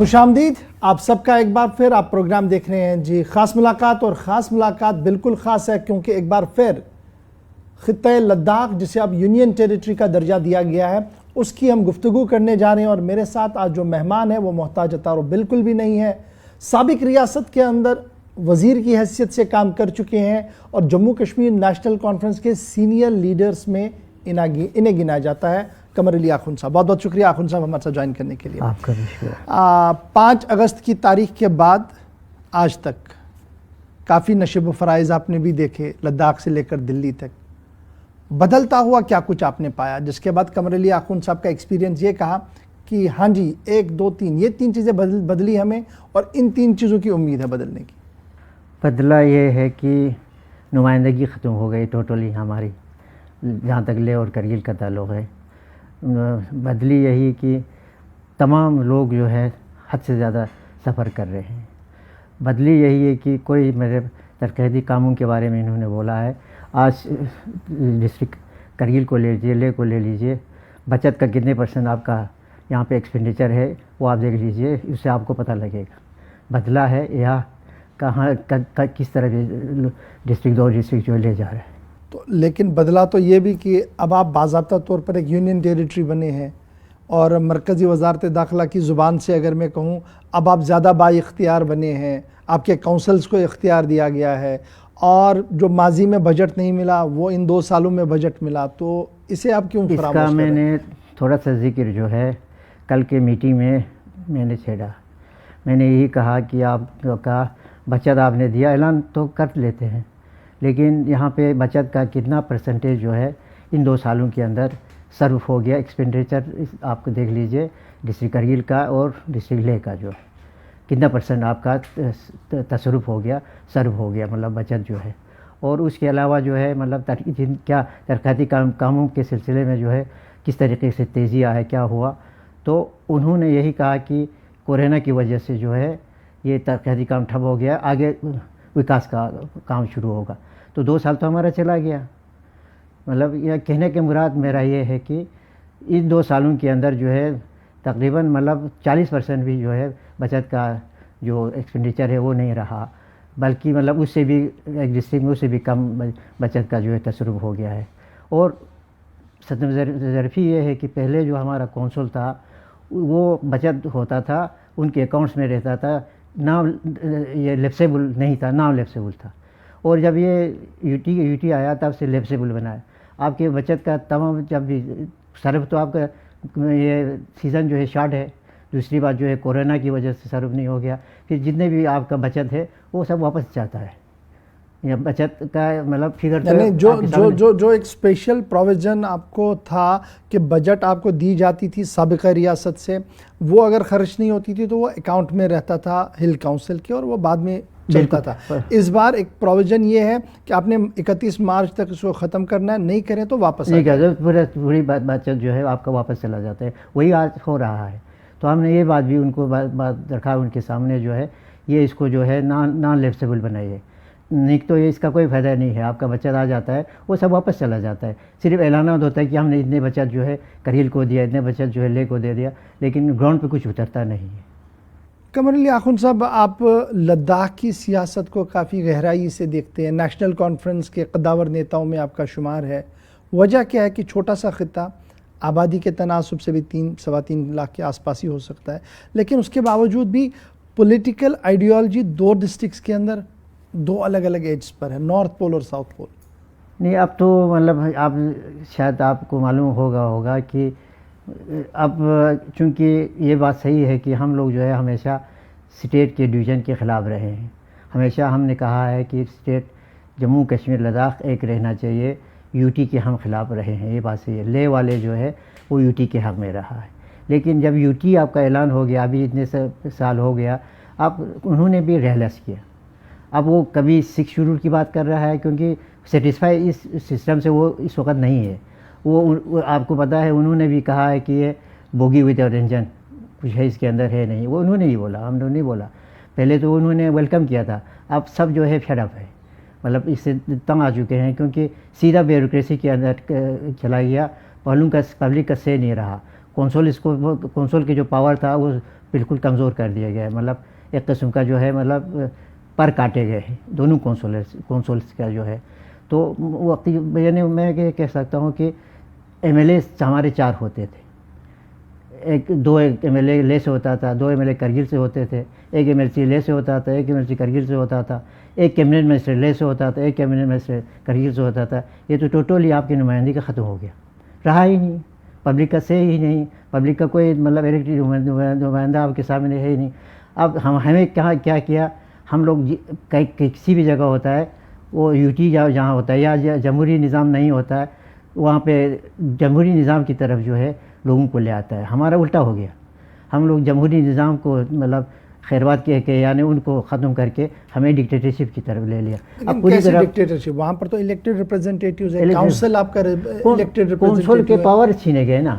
खुशामदीद आप सबका एक बार फिर आप प्रोग्राम देख रहे हैं जी ख़ास मुलाकात। और ख़ास मुलाकात बिल्कुल ख़ास है क्योंकि एक बार फिर ख़ित्ते लद्दाख जिसे अब यूनियन टेरिटरी का दर्जा दिया गया है उसकी हम गुफ्तगू करने जा रहे हैं। और मेरे साथ आज जो मेहमान है वो मोहताज अतारो बिल्कुल भी नहीं है। साबिक रियासत के अंदर वज़ीर की हैसियत से काम कर चुके हैं और जम्मू कश्मीर नेशनल कॉन्फ्रेंस के सीनियर लीडर्स में इन्हें गिनाया जाता है। कमर अली आखुन साहब, बहुत बहुत शुक्रिया आखुन साहब हमारे साथ ज्वाइन करने के लिए। आपका भी शुक्रिया। 5 अगस्त की तारीख के बाद आज तक काफ़ी नशब व फ़राइज़ आपने भी देखे, लद्दाख से लेकर दिल्ली तक। बदलता हुआ क्या कुछ आपने पाया जिसके बाद कमर अली आखुन साहब का एक्सपीरियंस ये कहा कि हाँ जी 1 2 3 ये 3 चीज़ें बदली हमें और इन 3 चीज़ों की उम्मीद है बदलने की? बदला ये है कि नुमाइंदगी ख़त्म हो गई टोटली हमारी, जहाँ तक ले और करगिल का ताल्लुक़ है। बदली यही कि तमाम लोग जो है हद से ज़्यादा सफ़र कर रहे हैं। बदली यही है कि कोई मेरे तरक़ीदी कामों के बारे में इन्होंने बोला है। आज डिस्ट्रिक्ट करगिल को ले लीजिए, ले को ले लीजिए, बचत का कितने % आपका यहाँ पे एक्सपेंडिचर है वो आप देख लीजिए, उससे आपको पता लगेगा बदला है या कहाँ किस तरह डिस्ट्रिक्ट दो डिस्ट्रिक्ट जो ले जा रहे हैं। तो लेकिन बदला तो ये भी कि अब आप बाज़ाब्ता तौर पर एक यूनियन टेरिटरी बने हैं और मरकज़ी वज़ारत दाखिला की ज़ुबान से अगर मैं कहूँ अब आप ज़्यादा बाइख्तियार बने हैं, आपके काउंसल्स को इख्तियार दिया गया है और जो माजी में बजट नहीं मिला वो इन 2 सालों में बजट मिला, तो इसे आप क्यों फरामोश कर रहे हैं? इसका मैंने थोड़ा सा जिक्र जो है कल के मीटिंग में मैंने छेड़ा। मैंने यही कहा कि आपका बचत आपने दिया, ऐलान तो कर लेते हैं, लेकिन यहाँ पे बचत का कितना % जो है इन 2 सालों के अंदर सर्व हो गया एक्सपेंडिचर आपको देख लीजिए, डिस्ट्रिक्ट करगिल का और डिस्ट्रिक्ट लेह का जो कितना % आपका तसरुफ हो गया, सर्व हो गया, मतलब बचत जो है। और उसके अलावा जो है मतलब क्या तरक्याती कामों के सिलसिले में जो है किस तरीके से तेज़ी आया, क्या हुआ। तो उन्होंने यही कहा कि कोरोना की वजह से जो है ये तरक्याती काम ठप हो गया, आगे विकास का काम शुरू होगा। तो 2 साल तो हमारा चला गया। मतलब यह कहने के मुराद मेरा ये है कि इन 2 सालों के अंदर जो है तकरीबन मतलब 40% भी जो है बचत का जो एक्सपेंडिचर है वो नहीं रहा, बल्कि मतलब उससे भी एक डिस्ट्रिक्ट में उससे भी कम बचत का जो है तसरुफ हो गया है। और सदम ज़रफ़ी ये है कि पहले जो हमारा कौंसल था वो बचत होता था उनके अकाउंट्स में रहता था, नाम ये लेप्सेबल नहीं था, नाम लेप्सेबल था। और जब ये यूटी आया तब से लेप्सेबल बनाया। आपके बचत का तमाम जब भी सर्व तो आपका ये सीज़न जो है शॉर्ट है, दूसरी बात जो है कोरोना की वजह से सर्व नहीं हो गया, कि जितने भी आपका बचत है वो सब वापस जाता है। या बचत का मतलब फिगर यानी जो एक स्पेशल प्रोविज़न आपको था कि बजट आपको दी जाती थी साबिक़ा रियासत से, वो अगर खर्च नहीं होती थी तो वो अकाउंट में रहता था हिल काउंसिल के और वो बाद में चलता था। इस बार एक प्रोविज़न ये है कि आपने 31 मार्च तक इसको ख़त्म करना है, नहीं करें तो वापस नहीं कर, पूरी बचत जो है आपका वापस चला जाता है। वही आज हो रहा है। तो हमने ये बात भी उनको बात रखा उनके सामने जो है ये इसको जो है नॉन लेप्सेबल बनाइए, नहीं तो ये इसका कोई फ़ायदा नहीं है। आपका बचत आ जाता है वो सब वापस चला जाता है। सिर्फ ऐलानात होता है कि हमने इतने बचत जो है करगिल को दिया, इतने बचत जो है ले को दे दिया, लेकिन ग्राउंड पे कुछ उतरता नहीं है। कमर अली आखुन साहब, आप लद्दाख की सियासत को काफ़ी गहराई से देखते हैं, नेशनल कॉन्फ्रेंस के कद्दावर नेताओं में आपका शुमार है। वजह क्या है कि छोटा सा ख़ित्ता, आबादी के तनासब से भी 3-3.25 लाख के आसपास ही हो सकता है, लेकिन उसके बावजूद भी पॉलिटिकल आइडियोलॉजी 2 डिस्ट्रिक्ट्स के अंदर 2 अलग अलग एड्स पर है, नॉर्थ पोल और साउथ पोल। नहीं, अब तो मतलब आप शायद आपको मालूम होगा कि अब चूँकि ये बात सही है कि हम लोग जो है हमेशा स्टेट के डिवीज़न के ख़िलाफ़ रहे हैं। हमेशा हमने कहा है कि स्टेट जम्मू कश्मीर लद्दाख एक रहना चाहिए, यूटी के हम ख़िलाफ़ रहे हैं, ये बात सही है। ले वाले जो है वो यूटी के हक़ में रहा है, लेकिन जब यूटी आपका ऐलान हो गया, अभी इतने साल हो गया, अब उन्होंने भी रियलाइज़ किया। अब वो कभी 6 शेड्यूल की बात कर रहा है क्योंकि सेटिस्फाई इस सिस्टम से वो इस वक्त नहीं है। वो आपको पता है उन्होंने भी कहा है कि ये बोगी विदाउट इंजन कुछ है इसके अंदर है नहीं, वो उन्होंने ही बोला, हमने नहीं बोला। पहले तो उन्होंने वेलकम किया था, अब सब जो है फेडअप है, मतलब इससे तंग आ चुके हैं क्योंकि सीधा ब्यूरोक्रेसी के अंदर चला गया, पब्लिक का से नहीं रहा। कौंसल की जो पावर था वो बिल्कुल कमज़ोर कर दिया गया है। मतलब एक किस्म का जो है मतलब पर काटे गए हैं दोनों कौंसल्स का जो है। तो वक्त यानी मैं ये कह सकता हूँ कि एमएलए हमारे 4 होते थे। दो एमएलए ले से होता था, 2 एमएलए करगिल से होते थे, एक एमएलसी ले से होता था, एक एमएलसी करगिल से होता था, एक कैबिनेट मिनिस्टर ले से होता था, एक कैबिनेट मिनिस्टर करगिल से होता था। ये तो टोटली आपकी नुमाइंदगी का ख़त्म हो गया, रहा ही नहीं, पब्लिक का से ही नहीं, पब्लिक का कोई मतलब इलेक्टेड नुमाइंदा आपके सामने है ही नहीं। अब हमें क्या किया, हम लोग किसी भी जगह होता है वो यूटी जहाँ होता है या जमहूरी निज़ाम नहीं होता है, वहाँ पे जमहूरी निज़ाम की तरफ जो है लोगों को ले आता है। हमारा उल्टा हो गया, हम लोग जमहूरी निज़ाम को मतलब खैरबाद के यानी उनको ख़त्म करके हमें डिक्टेटरशिप की तरफ ले लिया। अब पूरी तरह डिक्टेटरशिप, वहाँ पर तो इलेक्टेड रिप्रेजेंटेटिव्स है, काउंसिल आपका इलेक्टेड काउंसिल के पावर छीने गए ना।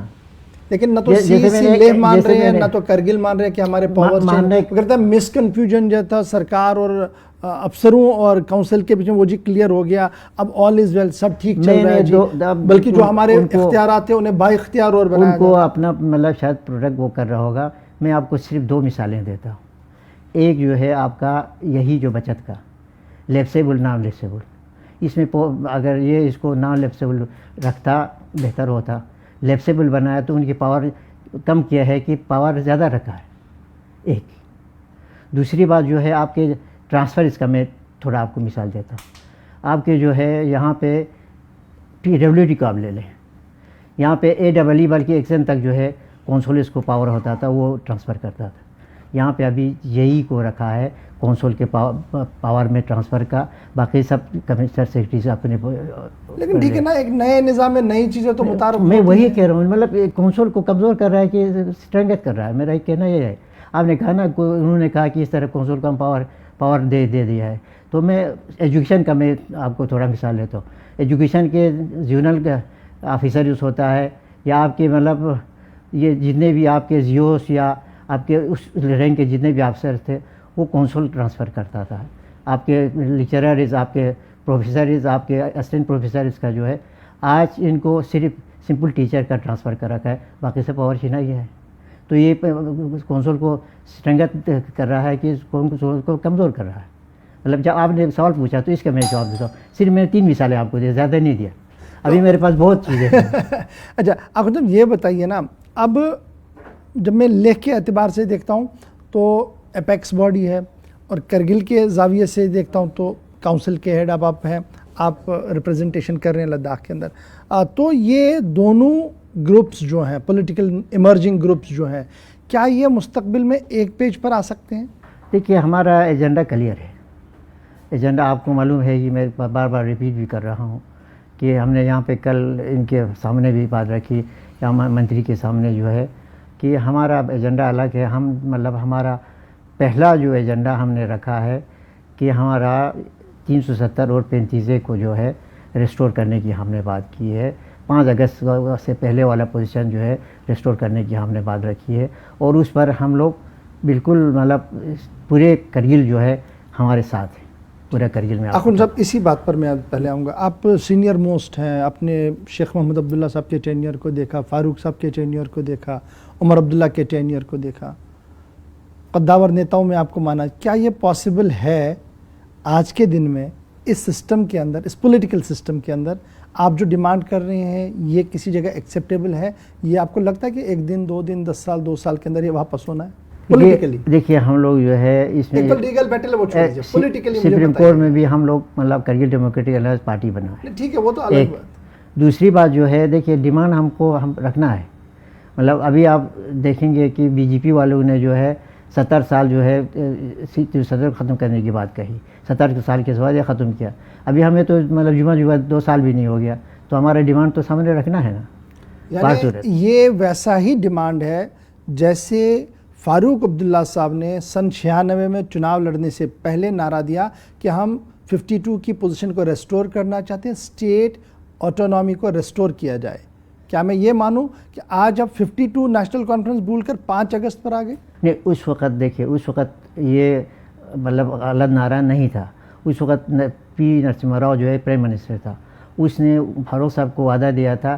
लेकिन न तो लेह मान रहे हैं, न तो करगिल मान रहे हैं कि हमारे पावर करता है। मिस कन्फ्यूजन जो था सरकार और अफसरों और काउंसिल के बीच में वो जी क्लियर हो गया। अब ऑल इज वेल, सब ठीक चल रहा है जी। बल्कि जो हमारे इख्तियारात थे उन्हें बाइख्तियार और बनाया, उनको अपना मतलब शायद प्रोडक्ट वो कर रहा होगा। मैं आपको सिर्फ 2 मिसालें देता हूँ। एक जो है आपका यही जो बचत का लेप्सेबल नॉन लेप्सेबल, इसमें अगर ये इसको नॉन लेप्सेबल रखता बेहतर होता। लेप्सेबल बनाया तो उनकी पावर कम किया है कि पावर ज़्यादा रखा है। एक दूसरी बात जो है आपके ट्रांसफ़र, इसका मैं थोड़ा आपको मिसाल देता हूँ। आपके जो है यहाँ पे PWD को आप ले लें, यहाँ पे AEE बल्कि एक्शन तक जो है कौंसुलिस को पावर होता था, वो ट्रांसफ़र करता था। यहाँ पे अभी यही को रखा है कौंसल के पावर में ट्रांसफ़र का, बाकी सब कमिश्नर सेक्रेटरी से अपने। लेकिन ठीक है ना, एक नए निज़ाम में नई चीज़ें तो मुताबिक मैं वही कह रहा हूँ, मतलब कौंसल को कमज़ोर कर रहा है कि स्ट्रेंथ कर रहा है। मेरा एक कहना ये है। आपने कहा ना, उन्होंने कहा कि इस तरह कौंसल को पावर दे दिया है। तो मैं एजुकेशन का मैं आपको थोड़ा मिसाल लेता हूँ। एजुकेशन के जोनल ऑफिसर होता है या आपके मतलब ये जितने भी आपके जियोस या आपके उस रैंक के जितने भी अफसर थे वो कौंसल ट्रांसफ़र करता था। आपके लेक्चरर्स, आपके प्रोफेसर्स, आपके असिस्टेंट प्रोफेसर्स का जो है आज इनको सिर्फ सिंपल टीचर का ट्रांसफ़र कर रखा है, बाकी से पावर छीना ही है। तो ये कौंसल को स्ट्रेंथ कर रहा है कि कौंसल को कमज़ोर कर रहा है। मतलब जब आपने सवाल पूछा तो इसका मैं जवाब देता हूँ। सिर्फ मैंने 3 मिसालें आपको दी, ज़्यादा नहीं दिया। अभी मेरे पास बहुत चीज़ें हैं। अच्छा, आप मतलब ये बताइए ना, अब जब मैं लेख के एतबार से देखता हूँ तो एपेक्स बॉडी है, और करगिल के जाविये से देखता हूँ तो काउंसिल के हेड अब आप हैं, आप रिप्रेजेंटेशन कर रहे हैं लद्दाख के अंदर। तो ये दोनों ग्रुप्स जो हैं, पॉलिटिकल इमर्जिंग ग्रुप्स जो हैं, क्या ये मुस्तकबिल में एक पेज पर आ सकते हैं? देखिए, हमारा एजेंडा क्लियर है। एजेंडा आपको मालूम है कि मैं बार बार रिपीट भी कर रहा हूँ कि हमने यहाँ पे कल इनके सामने भी बात रखी, या मंत्री के सामने जो है कि हमारा एजेंडा अलग है। हम मतलब हमारा पहला जो एजेंडा हमने रखा है कि हमारा 370 और 35 को जो है रिस्टोर करने की हमने बात की है। 5 अगस्त से पहले वाला पोजीशन जो है रिस्टोर करने की हमने बात रखी है, और उस पर हम लोग बिल्कुल मतलब पूरे करगिल जो है हमारे साथ है, पूरा करगिल में। आखुन साहब, इसी बात पर मैं पहले आऊँगा। आप सीनियर मोस्ट हैं, अपने शेख मोहम्मद अब्दुल्ला साहब के टेन्योर को देखा, फारूक साहब के टेन्योर को देखा, उमर अब्दुल्ला के टेन्योर को देखा, कद्दावर नेताओं में आपको माना। क्या ये पॉसिबल है आज के दिन में इस सिस्टम के अंदर, इस पॉलिटिकल सिस्टम के अंदर, आप जो डिमांड कर रहे हैं ये किसी जगह एक्सेप्टेबल है? ये आपको लगता है कि 1 दिन 2 दिन 10 साल 2 साल के अंदर ये वापस होना है पॉलिटिकली? देखिए, हम लोग जो है इसमें तो लीगल बैटल वो छोड़ दीजिए, पॉलिटिकली सुप्रीम कोर्ट में भी हम लोग मतलब करगिल डेमोक्रेटिक अलायंस पार्टी बना है। ठीक है, वो तो अलग बात। दूसरी बात जो है, देखिए डिमांड हम रखना है। मतलब अभी आप देखेंगे कि बीजेपी वालों ने जो है 70 साल जो है सदर ख़त्म करने की बात कही, 70 साल के बाद ये ख़त्म किया। अभी हमें तो मतलब जुमा 2 साल भी नहीं हो गया, तो हमारा डिमांड तो सामने रखना है ना। यानी ये वैसा ही डिमांड है जैसे फारूक अब्दुल्ला साहब ने सन 96 में चुनाव लड़ने से पहले नारा दिया कि हम 52 की पोजीशन को रेस्टोर करना चाहते हैं, स्टेट ऑटोनॉमी को रेस्टोर किया जाए। क्या मैं ये मानूं कि आज अब 52 नेशनल कॉन्फ्रेंस भूलकर 5 अगस्त पर आ गए? नहीं, उस वक़्त देखिए, उस वक़्त ये मतलब गलत नारा नहीं था। उस वक़्त पी नरसिम्हा राव जो है प्राइम मिनिस्टर था, उसने फारूक साहब को वादा दिया था,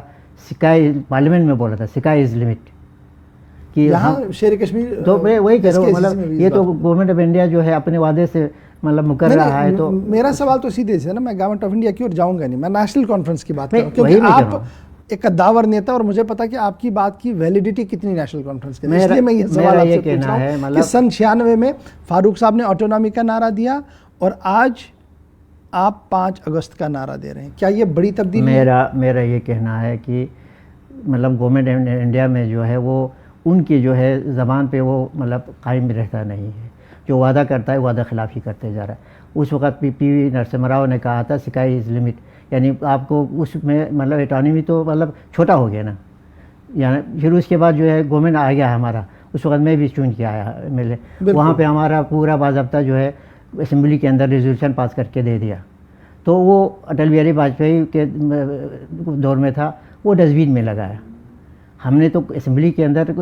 स्काई पार्लियामेंट में बोला था स्काई इज़ लिमिट, कि यहाँ शेर कश्मीर तो मैं वही कह रहा हूँ, SKCC में मतलब भी ये इस तो बात- गवर्नमेंट ऑफ इंडिया जो है अपने वादे से मतलब मुकर नहीं, रहा है। नहीं, तो मेरा सवाल तो सीधे से है ना, मैं गवर्नमेंट ऑफ इंडिया की ओर जाऊंगा नहीं, मैं नेशनल कॉन्फ्रेंस की बात कर रहा हूँ, वही क्योंकि मैं कह रहा आप हूँ। एक कद्दावर नेता और मुझे पता कि आपकी बात की वैलिडिटी कितनी नेशनल कॉन्फ्रेंस के लिए, मेरा- इसलिए मैं ये सवाल मेरा ये आपसे पूछ कहना रहा है, हूँ कि मतलब- सन 96 में फारूक साहब ने ऑटोनॉमी का नारा दिया और आज आप 5 अगस्त का नारा दे रहे हैं, क्या ये बड़ी तब्दीली है? मेरा ये कहना है कि मतलब गवर्नमेंट इंडिया में जो है वो उनकी जो है ज़बान पे वो मतलब कायम रहता नहीं है, जो वादा करता है वादा खिलाफ़ी करते जा रहा है। उस वक्त पी नरसिम्हा राव ने कहा था स्काई इज़ लिमिट, यानी आपको उसमें मतलब इकॉनमी तो मतलब छोटा हो गया ना, यानी फिर उसके बाद जो है गवर्नमेंट आ गया हमारा, उस वक्त मैं भी चुन के आया मिले, वहाँ पे हमारा पूरा बाज़ाब्ता जो है असेंबली के अंदर रेजोल्यूशन पास करके दे दिया। तो वो अटल बिहारी वाजपेयी के दौर में था, वो डस्टबिन में लगाया, हमने तो असेंबली के अंदर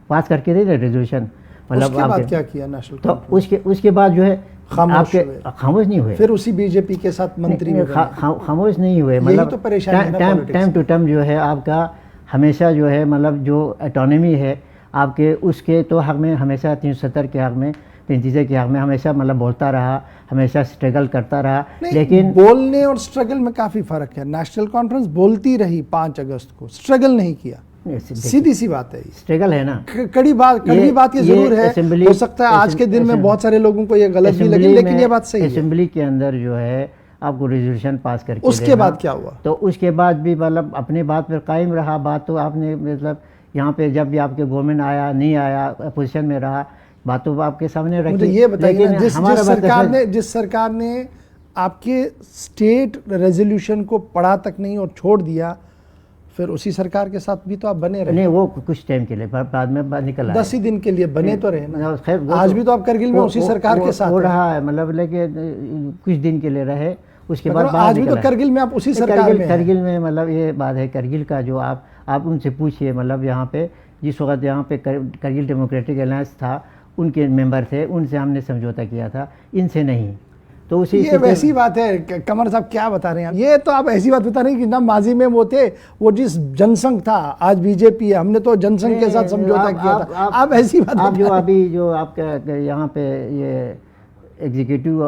पास करके दे दिया रेजोल्यूशन। मतलब उसके बाद क्या किया नेशनल तो कॉन्फ्रेंस? उसके बाद जो है खामोश हुए। खामोश नहीं हुए, फिर उसी बीजेपी के साथ मंत्री भी बने। खामोश नहीं हुए, यही मतलब तो परेशानी है ना politics टाइम टू टाइम जो है आपका हमेशा जो है मतलब जो ऑटोनॉमी है आपके उसके तो हक में हमेशा 370 के हक में 35 के हक में हमेशा मतलब बोलता रहा, हमेशा स्ट्रगल करता रहा। नहीं, लेकिन बोलने और स्ट्रगल में काफी फर्क है। नेशनल कॉन्फ्रेंस बोलती रही 5 अगस्त को, स्ट्रगल नहीं किया, सीधी सी बात है। स्ट्रगल है ना, कड़वी बात ये जरूर है, assembly- हो सकता है आज के दिन में बहुत सारे लोगों को ये गलत भी लगे, लेकिन ये बात सही है। असेंबली के अंदर जो है आपको रेजोल्यूशन पास करके उसके देना, बाद क्या हुआ? तो उसके बाद भी मतलब अपने बात पर कायम रहा। बात तो आपने मतलब यहाँ पे जब भी आपके गवर्नमेंट आया नहीं आया अपोजिशन में रहा, बात तो आपके सामने रखी। मुझे ये बताइए ना, जिस हमारा सरकार ने आपके स्टेट रेजोल्यूशन को पढ़ा तक नहीं और छोड़ दिया, फिर उसी सरकार के साथ भी तो आप बने रहे। नहीं, वो कुछ टाइम के लिए बाद में निकल आया, 10 ही दिन के लिए बने तो रहे ना। खैर आज भी तो आप करगिल में उसी सरकार के साथ हो हैं। रहा है, मतलब लेकिन कुछ दिन के लिए रहे, उसके बाद बाहर आज भी तो निकला। करगिल में आप उसी सरकार में हैं। करगिल में मतलब ये बात है, करगिल का जो आप उनसे पूछिए, मतलब यहाँ पे जिस वक्त यहाँ पे करगिल डेमोक्रेटिक अलायंस था, उनके मेंबर थे, उनसे हमने समझौता किया था, इनसे नहीं। तो उसी ये वैसी बात है कमर साहब, क्या बता रहे हैं आप? ये तो आप ऐसी बात बता रहे हैं कि ना माजी में वो थे, वो जिस जनसंघ था, आज बीजेपी है, हमने तो जनसंघ के साथ समझौता किया था। आप ऐसी बात आप जो बता अभी जो आपका यहाँ पे ये एग्जीक्यूटिव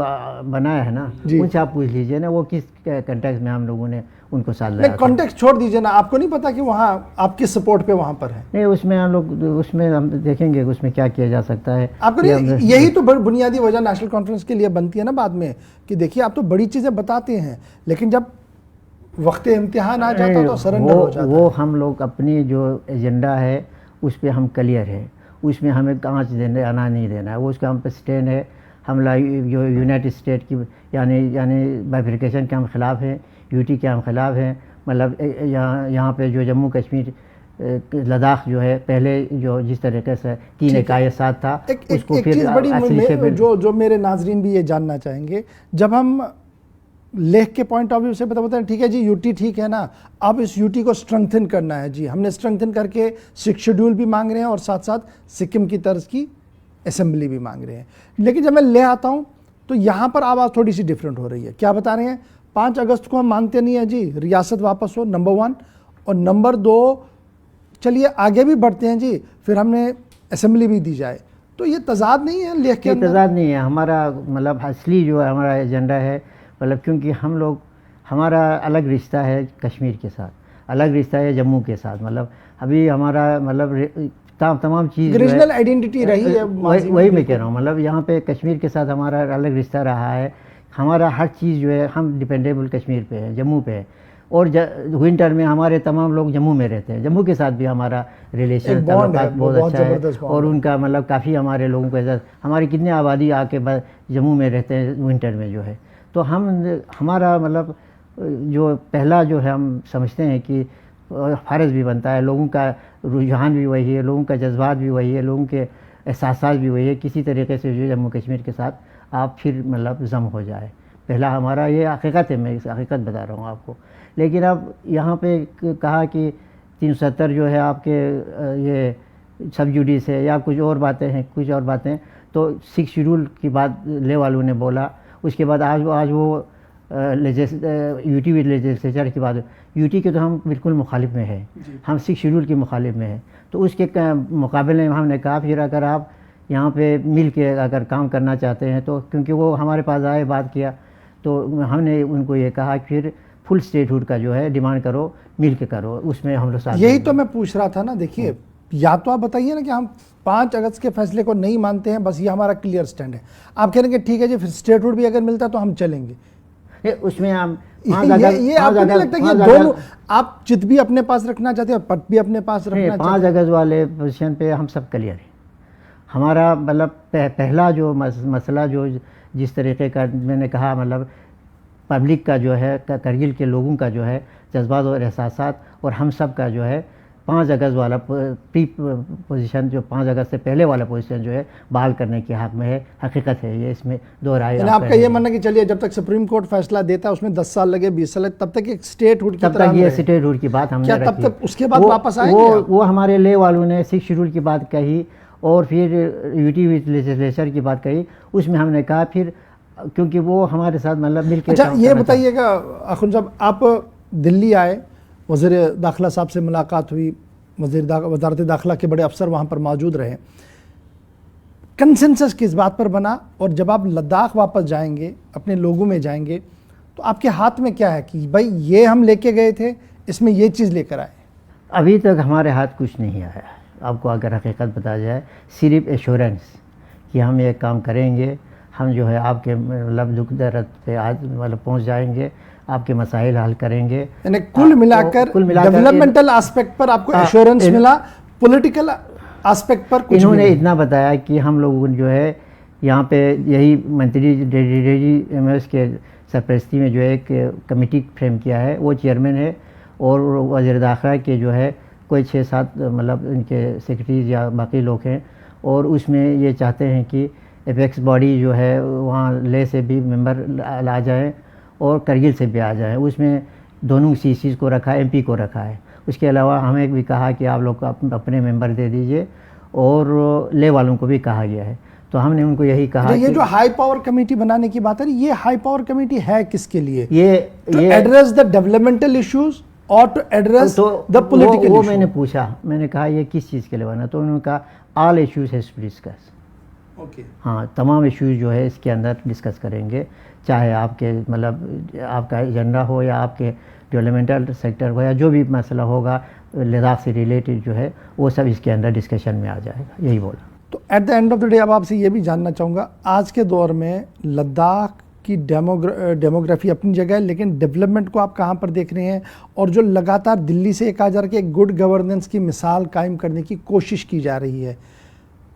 बनाया है ना, उनसे आप पूछ लीजिए ना वो किस कंटेक्स्ट में हम लोगों ने उनको साथ नहीं, लाया। कॉन्टेक्स्ट छोड़ दीजिए ना, आपको नहीं पता कि वहाँ आप किस सपोर्ट पे वहाँ पर है? नहीं, उसमें हम लोग उसमें हम देखेंगे उसमें क्या किया जा सकता है। आपको नहीं, यही तो बुनियादी वजह नेशनल कॉन्फ्रेंस के लिए बनती है ना बाद में, कि देखिए आप तो बड़ी चीज़ें बताते हैं, लेकिन जब वक्त इम्तिहान आ जाता तो सरेंडर हो जाता। वो हम लोग अपनी जो एजेंडा है उस पर हम क्लियर है, उसमें हमें आँच देने आना नहीं देना है, वो उसका हम पे स्टैंड है। हम जो यूनाइटेड स्टेट की यानी बाइफिकेशन के हम खिलाफ हैं, यूटी के हम खिलाफ हैं। मतलब यहाँ पे जो जम्मू कश्मीर लद्दाख जो है पहले जो जिस तरीके से 3 इकाई साथ था, उसको फिर चीज़ बड़ी जो मेरे नाजरीन भी ये जानना चाहेंगे, जब हम लेख के पॉइंट ऑफ व्यू से बताते हैं, ठीक है जी यूटी ठीक है ना, अब इस यूटी को स्ट्रेंथन करना है जी, हमने स्ट्रेंथन करके 6 शेड्यूल भी मांग रहे हैं और साथ साथ सिक्किम की तर्ज की असेंबली भी मांग रहे हैं। लेकिन जब मैं ले आता हूँ तो यहाँ पर आवाज़ थोड़ी सी डिफरेंट हो रही है। क्या बता रहे हैं? 5 अगस्त को हम मांगते नहीं हैं जी, रियासत वापस हो, नंबर 1, और नंबर 2 चलिए आगे भी बढ़ते हैं जी, फिर हमने असेंबली भी दी जाए। तो ये तजाद नहीं है लेख के अंदर? तजाद नहीं है। हमारा मतलब असली जो है हमारा एजेंडा है, मतलब क्योंकि हम लोग हमारा अलग रिश्ता है कश्मीर के साथ, अलग रिश्ता है जम्मू के साथ। मतलब अभी हमारा मतलब तमाम चीज़ रीजनल आइडेंटिटी रही है, वही मैं कह रहा हूँ। मतलब यहाँ पे कश्मीर के साथ हमारा अलग रिश्ता रहा है, हमारा हर चीज़ जो है हम डिपेंडेबल कश्मीर पे है, जम्मू पे है। और विंटर में हमारे तमाम लोग जम्मू में रहते हैं, जम्मू के साथ भी हमारा रिलेशन बहुत अच्छा है, और उनका मतलब काफ़ी हमारे लोगों को इज्जत, हमारी कितनी आबादी आके जम्मू में रहते हैं विंटर में जो है। तो हमारा मतलब जो पहला जो है हम समझते हैं कि फ़र्ज़ भी बनता है, लोगों का रुझान भी वही है, लोगों का जज्बात भी वही है, लोगों के एहसास भी वही है, किसी तरीके से जो जम्मू कश्मीर के साथ आप फिर मतलब जम हो जाए। पहला हमारा ये हकीकत है, मैं इस हकीकत बता रहा हूँ आपको। लेकिन अब यहाँ पे कहा कि 370 जो है आपके ये सब जुडिस है या कुछ और बातें हैं, कुछ और बातें, तो 6 शेड्यूल की बात ले वालों ने बोला। उसके बाद आज वो यूटी लेजिस्लेचर की बात, यूटी के तो हम बिल्कुल मुखालिफ में हैं, हम 6 शेड्यूल के मुखालिफ में हैं। तो उसके मुकाबले में हमने कहा फिर अगर आप यहाँ पे मिल के अगर काम करना चाहते हैं तो, क्योंकि वो हमारे पास आए बात किया तो हमने उनको ये कहा कि फिर फुल स्टेटहुड का जो है डिमांड करो, मिल के करो, उसमें हम लोग साथ यही तो मैं पूछ रहा था ना। देखिए, या तो आप बताइए ना कि हम 5 अगस्त के फैसले को नहीं मानते हैं, बस ये हमारा क्लियर स्टैंड है। आप कह रहे हैं कि ठीक है जी, फिर स्टेटहुड भी अगर मिलता तो हम चलेंगे। उसमें हम ये आपको नहीं लगता कि ये दोनों आप चित भी अपने पास रखना चाहते हैं और पट भी अपने पास रखना चाहते हैं? 5 अगस्त वाले पोजीशन पे हम सब क्लियर हैं। हमारा मतलब पहला जो मसला जो जिस तरीके का मैंने कहा, मतलब पब्लिक का जो है, करगिल के लोगों का जो है जज्बात और एहसासात, और हम सब का जो है 5 अगस्त वाला प्री पोजीशन, जो 5 अगस्त से पहले वाला पोजीशन जो है बहाल करने के हक में है। हकीकत है ये, इसमें दो राय। आपका ये मानना कि चलिए जब तक सुप्रीम कोर्ट फैसला देता है उसमें 10 साल लगे, 20 साल लगे, तब तक एक स्टेटहुड की तरह ये स्टेटहुड की बात हमने रखी। तब तक उसके बाद वापस आएंगे? वो हमारे ले वालों ने 6 शेड्यूल की बात कही और फिर यूटी लेजिस्लेचर की बात कही, उसमें हमने कहा फिर, क्योंकि वो हमारे साथ मतलब मिलकर। अच्छा, ये बताइएगा अखुन साहब, आप दिल्ली आए, वज़ीर दाखिला साहब से मुलाकात हुई, वज़ारत दाखिला के बड़े अफसर वहाँ पर मौजूद रहे, कंसेंसस किस बात पर बना? और जब आप लद्दाख वापस जाएंगे, अपने लोगों में जाएंगे, तो आपके हाथ में क्या है कि भाई ये हम लेके गए थे, इसमें ये चीज़ लेकर आए? अभी तक हमारे हाथ कुछ नहीं आया। आपको अगर हकीकत बता जाए, सिर्फ एश्योरेंस कि हम ये काम करेंगे, हम जो है आपके मतलब दुख दर्द पे आज मतलब पहुँच जाएंगे, आपके मसाइल हल करेंगे। यानी कुल मिलाकर डेवलपमेंटल एस्पेक्ट पर आपको एश्योरेंस मिला, पॉलिटिकल एस्पेक्ट पर कुछ इन्होंने इतना बताया कि हम लोग जो है यहाँ पे यही मंत्री DDG-MS के सरपरस्ती में जो है एक कमेटी फ्रेम किया है, वो चेयरमैन है, और वज़ीर दाखिला के जो है कोई 6-7 मतलब इनके सेक्रेटरीज या बाकी लोग हैं, और उसमें ये चाहते हैं कि एपेक्स बॉडी जो है वहाँ ले से भी मेंबर आ जाएँ और करगिल से भी आ जाएँ। उसमें दोनों CCs को रखा है, MP को रखा है। उसके अलावा हमें भी कहा कि आप लोग अपने मेंबर दे दीजिए, और ले वालों को भी कहा गया है। तो हमने उनको यही कहा ये जो हाई पावर कमेटी बनाने की बात है, ये हाई पावर कमेटी है किसके लिए? ये एड्रेस द डेवलपमेंटल इश्यूज और टू एड्रेस द पॉलिटिकल। वो मैंने पूछा, मैंने कहा ये किस चीज़ के लिए बना? तो उन्होंने कहा all issues has to discuss. हाँ, तमाम इश्यूज जो है इसके अंदर डिस्कस करेंगे, चाहे आपके मतलब आपका एजेंडा हो या आपके डेवलपमेंटल सेक्टर हो या जो भी मसला होगा लद्दाख से रिलेटेड जो है वो सब इसके अंदर डिस्कशन में आ जाएगा, यही बोला। तो at the end of the day अब आपसे ये भी जानना चाहूँगा, आज के दौर में लद्दाख की डेमोग्राफी अपनी जगह है, लेकिन डेवलपमेंट को आप कहाँ पर देख रहे हैं? और जो लगातार दिल्ली से कहा जा रहा है कि एक गुड गवर्नेंस की मिसाल कायम करने की कोशिश की जा रही है,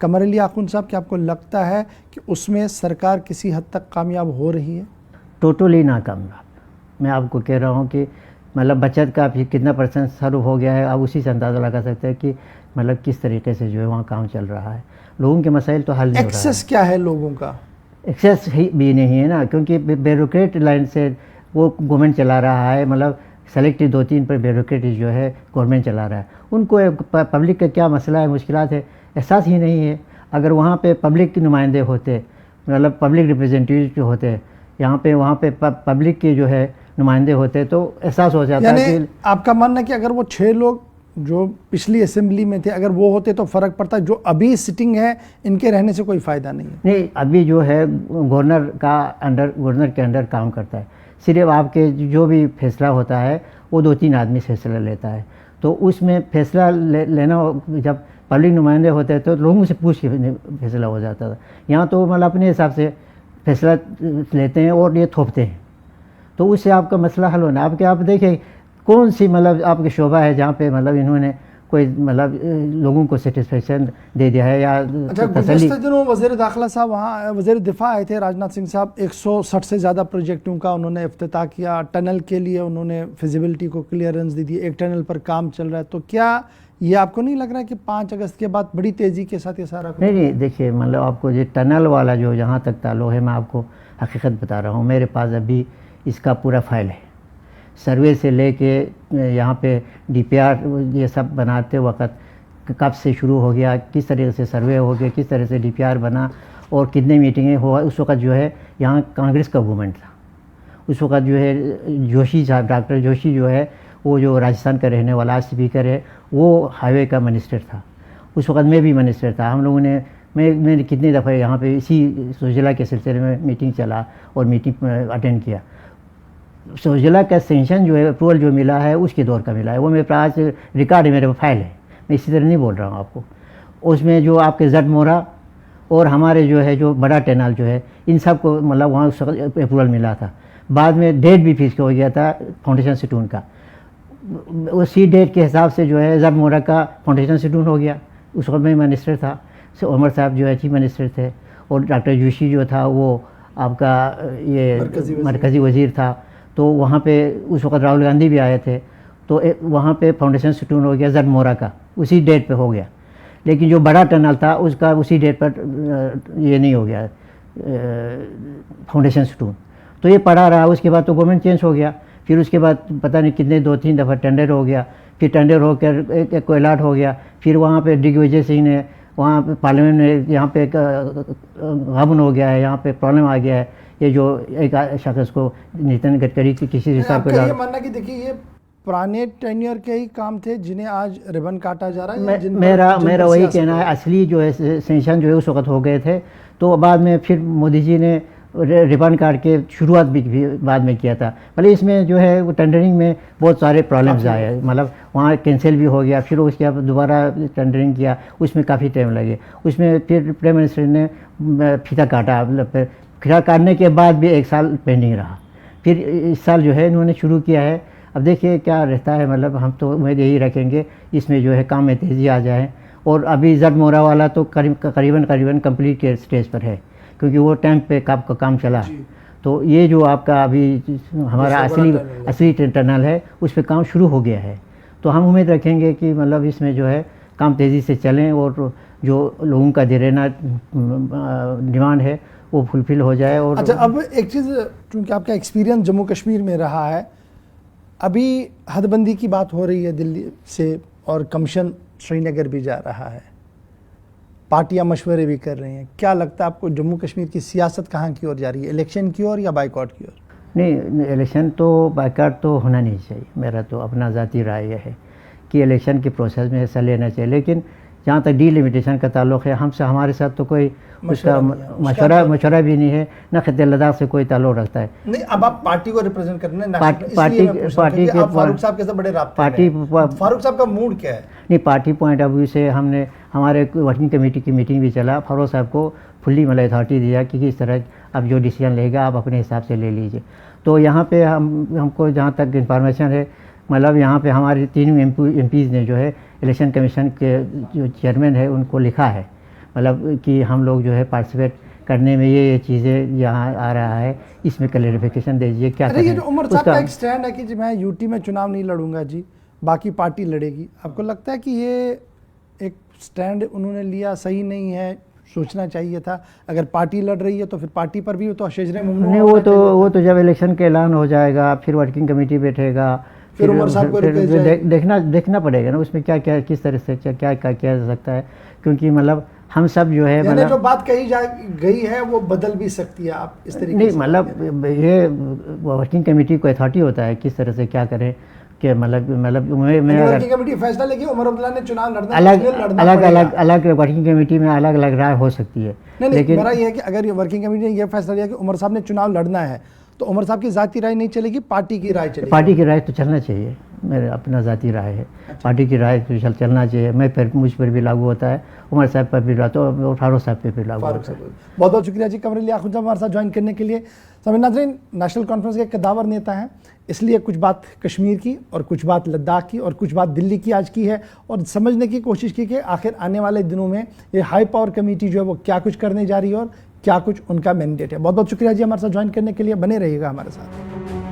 कमर अली आखुन साहब, क्या आपको लगता है कि उसमें सरकार किसी हद तक कामयाब हो रही है? टोटली नाकामयाब। मैं आपको कह रहा हूँ कि मतलब बचत का भी कितना % सर्व हो गया है, आप उसी से अंदाज़ा लगा सकते हैं कि मतलब किस तरीके से जो है वहाँ काम चल रहा है। लोगों के मसाइल तो हल नहीं हो रहा है। एक्सेस क्या है लोगों का? एक्सेस भी नहीं है ना, क्योंकि ब्यूरोक्रेट लाइन से वो गवर्नमेंट चला रहा है, मतलब सेलेक्टेड 2-3 पर ब्यूरोक्रेट जो है गवर्नमेंट चला रहा है। उनको पब्लिक का क्या मसला है, मुश्किलात है, एहसास ही नहीं है। अगर वहाँ पे पब्लिक के नुमाइंदे होते, मतलब पब्लिक रिप्रेजेंटेटिव जो होते, यहाँ पे वहाँ पे पब्लिक के जो है नुमाइंदे होते तो एहसास हो जाता है कि आपका मानना है कि अगर वो 6 लोग जो पिछली असेंबली में थे अगर वो होते तो फ़र्क पड़ता है? जो अभी सिटिंग है इनके रहने से कोई फ़ायदा नहीं है? नहीं, अभी जो है गवर्नर के अंडर काम करता है। सिर्फ आपके जो भी फैसला होता है वो 2-3 आदमी फैसला लेता है, तो उसमें फैसला लेना जब पब्लिक नुमाइंदे होते हैं तो लोगों से पूछ के फैसला हो जाता था। यहाँ तो मतलब अपने हिसाब से फैसला लेते हैं और ये थोपते हैं, तो उससे आपका मसला हल होना। आप देखें कौन सी मतलब आपके शोबा है जहाँ पे मतलब इन्होंने कोई मतलब लोगों को सेटिस्फेक्शन दे दिया है या अच्छा, गुज़श्ता दिनों वज़ीर दाखिला साहब वहाँ वज़ीर दिफा आए थे राजनाथ सिंह साहब, 160 से ज़्यादा प्रोजेक्टों का उन्होंने इफ्तिताह किया। टनल के लिए उन्होंने फिजिबिलिटी को क्लियरेंस दे दी, एक टनल पर काम चल रहा है। तो क्या ये आपको नहीं लग रहा है कि 5 अगस्त के बाद बड़ी तेज़ी के साथ ये सारा? नहीं, देखिए मतलब आपको ये टनल वाला जो जहाँ तक ताल्लुक़ है, मैं आपको हकीकत बता रहा हूँ, मेरे पास अभी इसका पूरा फाइल है। सर्वे से लेके यहाँ पे DPR ये सब बनाते वक्त कब से शुरू हो गया, किस तरह से सर्वे हो गया, किस तरह से DPR बना और कितने मीटिंगें हुआ। उस वक्त जो है यहाँ कांग्रेस का गवर्नमेंट था, उस वक्त जो है जोशी साहब, डॉक्टर जोशी जो है वो जो राजस्थान का रहने वाला स्पीकर है वो हाईवे का मिनिस्टर था। उस वक्त मैं भी मिनिस्टर था। हम लोगों ने मैंने कितनी दफ़ा यहाँ पे इसी सोजिला के सिलसिले में मीटिंग चला और मीटिंग अटेंड किया। सोजिला का सेंशन जो है अप्रूवल जो मिला है उसके दौर का मिला है, वो मेरे पास रिकॉर्ड है, मेरे फाइल है, मैं इसी तरह नहीं बोल रहा हूँ आपको। उसमें जो आपके जट मोरा और हमारे जो है जो बड़ा टैनाल जो है इन सब को मतलब वहाँ उस वक्त अप्रूवल मिला था। बाद में डेट भी फिक्स हो गया था फाउंडेशन सिटून का, उसी डेट के हिसाब से जो है जट मोरा का फाउंडेशन सिटून हो गया। उस वक्त मैं मिनिस्टर था, उमर साहब जो है चीफ मिनिस्टर थे और डॉक्टर जोशी जो था वो आपका ये मरकज़ी वज़ीर था। तो वहाँ पे उस वक्त राहुल गांधी भी आए थे, तो वहाँ पे फाउंडेशन सिटून हो गया जट मोरा का, उसी डेट पे हो गया। लेकिन जो बड़ा टनल था उसका उसी डेट पर ये नहीं हो गया फाउंडेशन सिटून, तो ये पड़ा रहा। उसके बाद तो गवर्नमेंट चेंज हो गया, फिर उसके बाद पता नहीं कितने 2-3 दफ़ा टेंडर हो गया, फिर टेंडर होकर एक को अलाट हो गया। फिर वहाँ पे दिग्विजय सिंह ने वहाँ पे पार्लियामेंट में यहाँ पे गबन हो गया है, यहाँ पे प्रॉब्लम आ गया है। ये जो एक शख्स को नितिन गडकरी की किसी हिसाब पे ये मानना कि देखिए ये पुराने टेन्योर के ही काम थे जिन्हें आज रिबन काटा जा रहा है। मेरा वही कहना है, असली जो है सेंशन जो है उस वक्त हो गए थे। तो बाद में फिर मोदी जी ने रिबन काट के शुरुआत भी बाद में किया था। मतलब इसमें जो है वो टेंडरिंग में बहुत सारे प्रॉब्लम्स आए, मतलब वहाँ कैंसिल भी हो गया, फिर उसके बाद दोबारा टेंडरिंग किया, उसमें काफ़ी टाइम लगे। उसमें फिर प्राइम मिनिस्टर ने फीता काटा, मतलब फीता काटने के बाद भी 1 साल पेंडिंग रहा। फिर इस साल जो है इन्होंने शुरू किया है, अब देखिए क्या रहता है। मतलब हम तो उम्मीद यही रखेंगे इसमें जो है काम में तेज़ी आ जाए। और अभी जट मोरा वाला तो करीबन कंप्लीट के स्टेज पर है, क्योंकि वो टाइम पे काम चला। तो ये जो आपका अभी हमारा असली टनल है उस पर काम शुरू हो गया है। तो हम उम्मीद रखेंगे कि मतलब इसमें जो है काम तेज़ी से चलें और जो लोगों का देरेना डिमांड है वो फुलफिल हो जाए। और अच्छा, अब एक चीज़, क्योंकि आपका एक्सपीरियंस जम्मू कश्मीर में रहा है, अभी हदबंदी की बात हो रही है दिल्ली से और कमीशन श्रीनगर भी जा रहा है, पार्टियां मशवरे भी कर रही हैं। क्या लगता है आपको जम्मू कश्मीर की सियासत कहाँ की ओर जा रही है, इलेक्शन की ओर या बाइकआउट की ओर? नहीं, इलेक्शन तो बाइकआउट तो होना नहीं चाहिए। मेरा तो अपना ज़ाती राय यह है कि इलेक्शन के प्रोसेस में हिस्सा लेना चाहिए। लेकिन जहाँ तक डिलिमिटेशन का ताल्लुक़ है, हमसे हमारे साथ तो कोई उसका मशवरा भी नहीं है, न खिते लद्दाख से कोई ताल्लुक़ रखता है। नहीं, अब आप पार्टी को रिप्रेजेंट करने पार्टी के फारूक साहब के साथ बड़े राब्ते में, फारूक साहब का मूड क्या है? नहीं, पार्टी पॉइंट ऑफ व्यू से हमने हमारे वर्किंग कमेटी की मीटिंग भी चला, फारूक साहब को फुल्ली मतलब अथॉरिटी दिया कि किस तरह अब जो डिसीजन लेगा आप अपने हिसाब से ले लीजिए। तो यहाँ पे हमको जहाँ तक इंफॉर्मेशन है, मतलब यहाँ पे हमारे 3 एमपीज़ ने जो है इलेक्शन कमीशन के जो चेयरमैन है उनको लिखा है, मतलब कि हम लोग जो है पार्टिसिपेट करने में ये चीज़ें यहाँ आ रहा है, इसमें क्लैरिफिकेशन दीजिए क्या करें। ये जो उमर साहब का एक स्टैंड है कि जी मैं यूटी में चुनाव नहीं लड़ूंगा जी, बाकी पार्टी लड़ेगी, आपको लगता है कि ये एक स्टैंड उन्होंने लिया सही नहीं है? सोचना चाहिए था, अगर पार्टी लड़ रही है तो फिर पार्टी पर भी तो शेजरे मुमनुन नहीं, वो तो जब इलेक्शन का ऐलान हो जाएगा फिर वर्किंग कमेटी बैठेगा, फिर उमर साहब को देखना पड़ेगा ना उसमें क्या क्या किस तरह से क्या किया जा सकता है। क्योंकि मतलब हम सब जो है मतलब जो बात कही गई है वो बदल भी सकती है, आप इस तरीके नहीं, मतलब ये वर्किंग कमेटी को अथॉरिटी होता है किस तरह से क्या करें कि मतलब मैं वर्किंग कमेटी फैसला लेगी उमर अब्दुल्ला ने चुनाव लड़ना अलग वर्किंग कमेटी में अलग अलग राय हो सकती है। लेकिन मेरा ये है कि अगर वर्किंग कमेटी ने यह फैसला लिया कि उमर साहब ने चुनाव लड़ना है तो उमर साहब की ज़ाती राय नहीं चलेगी, पार्टी की राय चलेगी। पार्टी की राय तो चलना चाहिए, मेरा अपना ज़ाती राय है। पार्टी की राय तो चलना चाहिए। मैं फिर मुझ पर भी लागू होता है, उमर साहब पर भी तो फारूक साहब पे भी लागू होता है। बहुत बहुत शुक्रिया जी कमरुल याकूब साहब हमारे साथ ज्वाइन करने के लिए। समय नाज़रीन, नेशनल कॉन्फ्रेंस के कद्दावर नेता हैं, इसलिए कुछ बात कश्मीर की और कुछ बात लद्दाख की और कुछ बात दिल्ली की आज की है और समझने की कोशिश की कि आखिर आने वाले दिनों में ये हाई पावर कमेटी जो है वो क्या कुछ करने जा रही है और क्या कुछ उनका मैंडेट है। बहुत बहुत शुक्रिया जी हमारे साथ ज्वाइन करने के लिए, बने रहिएगा हमारे साथ।